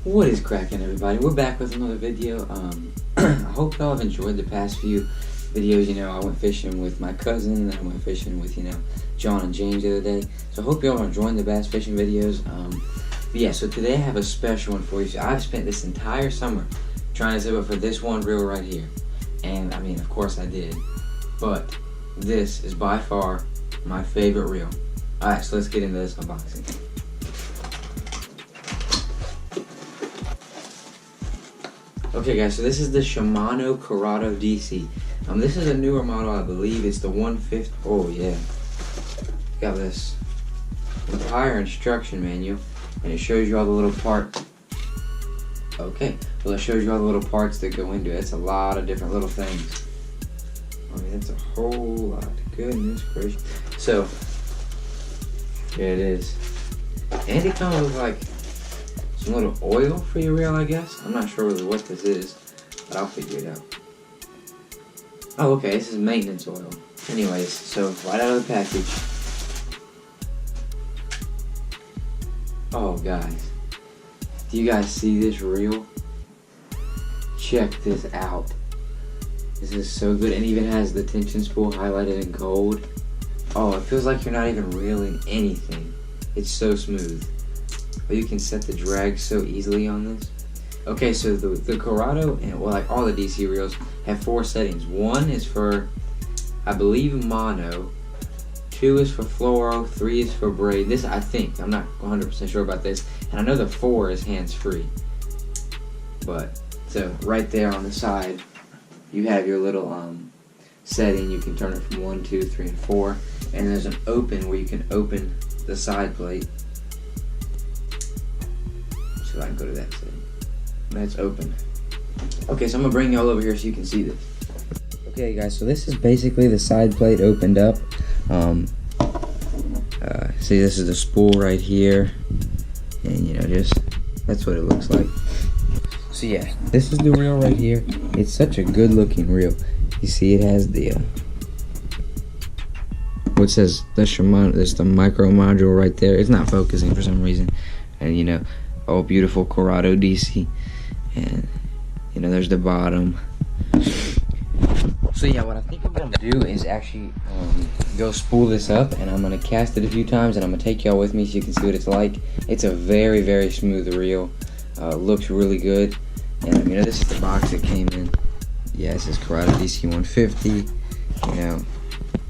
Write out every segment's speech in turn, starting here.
What is cracking, everybody? We're back with another video. I hope y'all have enjoyed the past few videos. You know, I went fishing with my cousin, and then I went fishing with, John and James the other day. So I hope y'all are enjoying the bass fishing videos. But yeah, so today I have a special one for you. So I've spent this entire summer trying to save up for this one reel right here. And, I mean, of course I did. But this is by far my favorite reel. Alright, so let's get into this unboxing. Okay guys, so this is the Shimano Curado DC. This is a newer model, I believe. It's the 150. Oh yeah. Got this entire instruction manual, and it shows you all the little parts. Okay, well it shows you all the little parts that go into it. It's a lot of different little things. I mean, it's a whole lot. Goodness gracious. So, here it is. And it comes with like some little oil for your reel, I guess. I'm not sure really what this is, but I'll figure it out. Oh, okay, this is maintenance oil. Anyways, so right out of the package. Oh, guys. Do you guys see this reel? Check this out. This is so good, and even has the tension spool highlighted in gold. Oh, it feels like you're not even reeling anything. It's so smooth. But you can set the drag so easily on this. Okay, so the Curado, and well, like all the DC reels, have 4 settings. 1 is for, I believe, mono. 2 is for fluoro. 3 is for braid. This, I think, I'm not 100% sure about this. And I know the 4 is hands-free. But, so right there on the side, you have your little setting. You can turn it from 1, 2, 3, and 4. And there's an open where you can open the side plate. So I can go to that setting. That's open. Okay, so I'm gonna bring y'all over here so you can see this. Okay, guys, so this is basically the side plate opened up. See, this is the spool right here, and just that's what it looks like. So yeah, this is the reel right here. It's such a good-looking reel. You see, it has the what says the Shimano. There's the micro module right there. It's not focusing for some reason, and oh, beautiful Curado DC, and there's the bottom. So yeah, what I think I'm gonna do is actually go spool this up, and I'm gonna cast it a few times, and I'm gonna take y'all with me so you can see what it's like. It's a very, very smooth reel. Looks really good, and this is the box it came in. Yeah, it says Curado DC 150.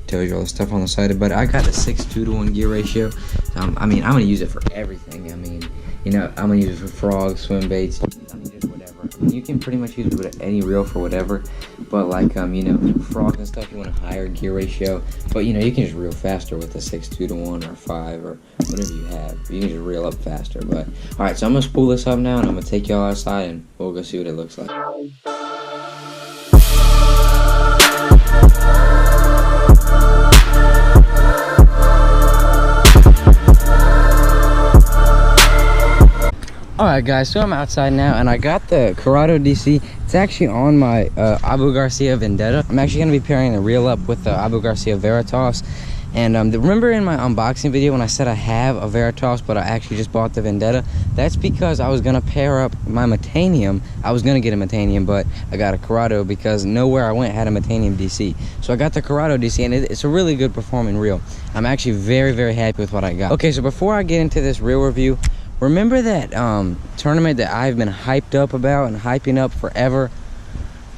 Tells you all the stuff on the side, but I got a 6:2 gear ratio. I'm gonna use it for everything. I'm gonna use it for frogs, swim baits, just whatever. You can pretty much use it with any reel for whatever, but like, frogs and stuff, you want a higher gear ratio, but you can just reel faster with a 6:2 or 5 or whatever you have. You can just reel up faster, but alright, so I'm gonna spool this up now, and I'm gonna take y'all outside, and we'll go see what it looks like. Alright guys, so I'm outside now, and I got the Curado DC. It's actually on my Abu Garcia Vendetta. I'm actually going to be pairing the reel up with the Abu Garcia Veritas. And remember in my unboxing video when I said I have a Veritas, but I actually just bought the Vendetta? That's because I was going to pair up my Metanium. I was going to get a Metanium, but I got a Curado because nowhere I went had a Metanium DC. So I got the Curado DC, and it's a really good performing reel. I'm actually very, very happy with what I got. Okay, so before I get into this reel review, remember that tournament that I've been hyped up about and hyping up forever?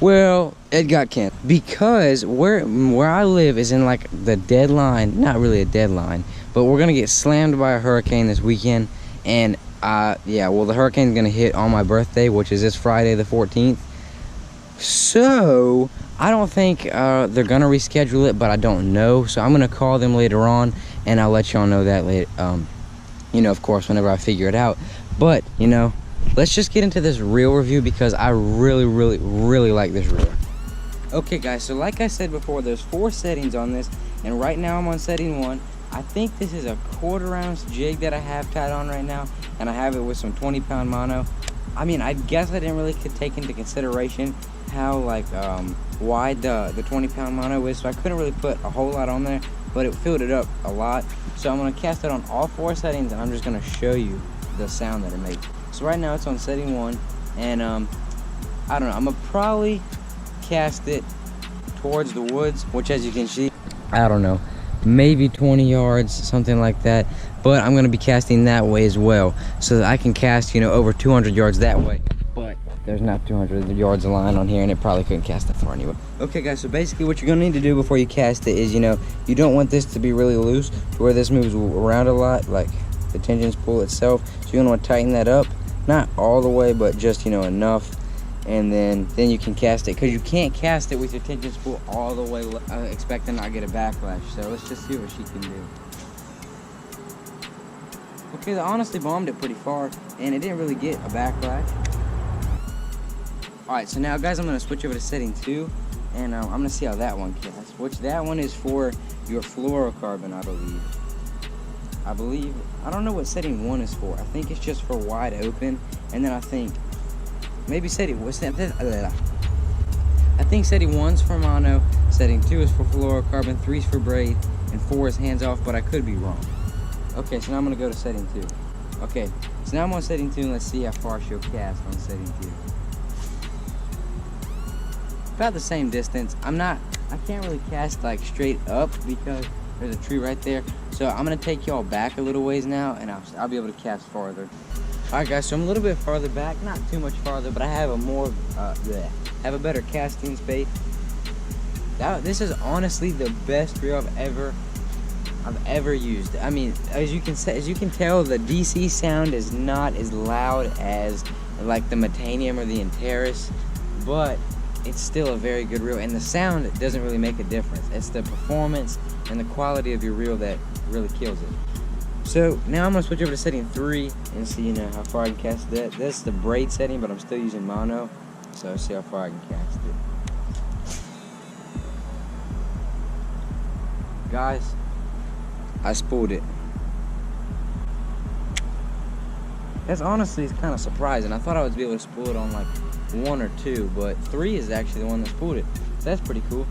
Well, it got canceled because where I live is in like the deadline, not really a deadline, but we're gonna get slammed by a hurricane this weekend, and yeah, well, the hurricane's gonna hit on my birthday, which is this Friday the 14th. So I don't think they're gonna reschedule it, but I don't know. So I'm gonna call them later on, and I'll let y'all know that later. Of course, whenever I figure it out. But, let's just get into this reel review because I really, really, really like this reel. Okay, guys, so like I said before, there's 4 settings on this, and right now I'm on setting 1. I think this is a 1/4 ounce jig that I have tied on right now, and I have it with some 20-pound mono. I guess I didn't really take into consideration how, wide the 20-pound mono is, so I couldn't really put a whole lot on there, but it filled it up a lot. So I'm going to cast it on all 4 settings, and I'm just going to show you the sound that it makes. So right now it's on setting 1, and I don't know, I'm gonna probably cast it towards the woods, which as you can see, I don't know, maybe 20 yards, something like that. But I'm gonna be casting that way as well, so that I can cast, you know, over 200 yards that way. But there's not 200 yards of line on here, and it probably couldn't cast that far anyway. Okay guys, so basically what you're gonna need to do before you cast it is, you know, you don't want this to be really loose to where this moves around a lot, like the tension spool itself. So you're gonna want to tighten that up, not all the way, but just, you know, enough. And then you can cast it, because you can't cast it with your tension spool all the way, expect to not get a backlash. So let's just see what she can do. Okay, they honestly bombed it pretty far, and it didn't really get a backlash. Alright, so now guys, I'm going to switch over to setting 2, and I'm going to see how that one casts. Which that one is for your fluorocarbon, I believe. I don't know what setting 1 is for. I think it's just for wide open, and then I think maybe setting, what's that? I think setting 1's for mono, setting 2 is for fluorocarbon, 3's for braid, and 4 is hands off, but I could be wrong. Okay, so now I'm going to go to setting 2. Okay, so now I'm on setting 2, and let's see how far she'll cast on setting 2. About the same distance. I can't really cast like straight up because there's a tree right there. So I'm going to take y'all back a little ways now, and I'll be able to cast farther. Alright guys, so I'm a little bit farther back, not too much farther, but I have a better casting space. This is honestly the best reel I've ever used. I mean, as you can tell, the DC sound is not as loud as like the Metanium or the Antares, but it's still a very good reel, and the sound doesn't really make a difference. It's the performance and the quality of your reel that really kills it. So now I'm gonna switch over to setting 3 and see, you know, how far I can cast that. That's the braid setting, but I'm still using mono, so see how far I can cast it. Guys, I spooled it. That's honestly kind of surprising. I thought I would be able to spool it on like 1 or 2, but 3 is actually the one that spooled it. So that's pretty cool.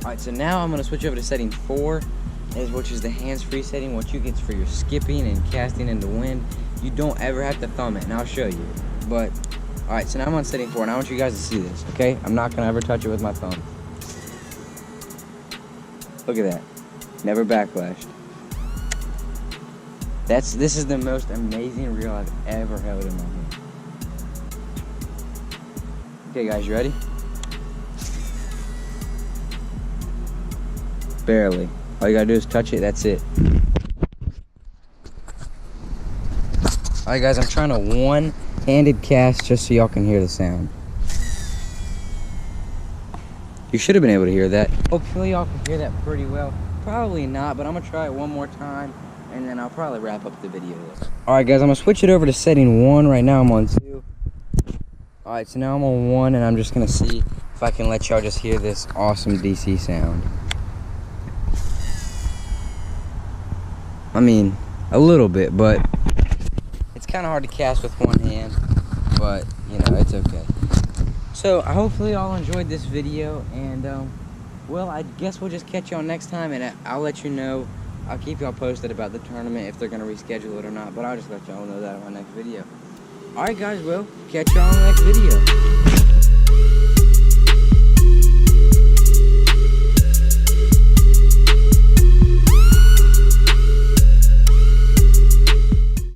Alright, so now I'm gonna switch over to setting 4. Which is the hands-free setting, what you get for your skipping and casting in the wind. You don't ever have to thumb it, and I'll show you. But, alright, so now I'm on setting 4, and I want you guys to see this, okay? I'm not going to ever touch it with my thumb. Look at that. Never backlashed. This is the most amazing reel I've ever held in my hand. Okay, guys, you ready? Barely. All you gotta do is touch it, that's it. Alright guys, I'm trying to one-handed cast just so y'all can hear the sound. You should have been able to hear that. Hopefully y'all can hear that pretty well. Probably not, but I'm gonna try it one more time, and then I'll probably wrap up the video. Alright guys, I'm gonna switch it over to setting 1. Right now I'm on 2. Alright, so now I'm on 1, and I'm just gonna see if I can let y'all just hear this awesome DC sound. I mean, a little bit, but it's kind of hard to cast with one hand, but, you know, it's okay. So, hopefully y'all enjoyed this video, and, well, I guess we'll just catch y'all next time, and I'll let you know. I'll keep y'all posted about the tournament, if they're going to reschedule it or not, but I'll just let y'all know that in my next video. Alright guys, well, catch y'all in the next video.